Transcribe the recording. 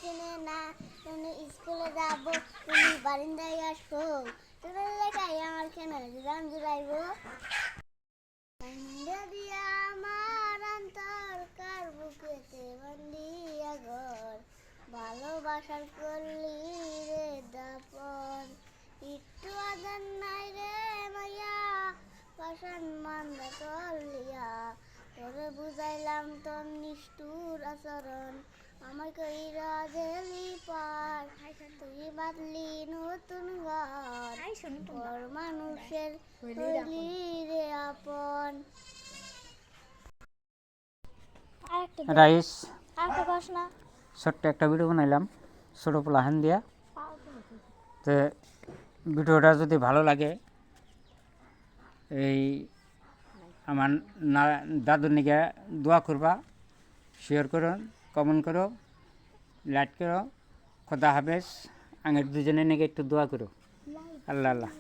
চিনে না, তুমি স্কুলে যাবো, তুমি বারিন্দায় আসবো, তোদের লেখাই আমার কেন গান জুড়াইবো। দিয়া আমার অন্তর কার বুকেতে বান্ধিয়া ঘর, ভালোবাসার করলি রে দাপন, একটু আদান নাই রে মাইয়া, পাশান মান্দা করলিয়া, তোরে বুঝাইলাম তোর নিষ্ঠুর আচরণ, আমার কইরা গেলি পার, তুই বাদলি নতুন ঘর, পর মানুষের হইলি রে আপন। রাইস আরেকটা প্রশ্ন, ছোট্ট একটা ভিডিও বানাইলাম ছোটো পোলাহান দিয়া। তো ভিডিওটা যদি ভালো লাগে এই আমার দাদুর নিকে দোয়া করবা, শেয়ার করো, কমেন্ট করো, লাইক করো। খোদা হাফেজ। আগের দুজনের নিকে একটু দোয়া করো। আল্লাহ আল্লাহ।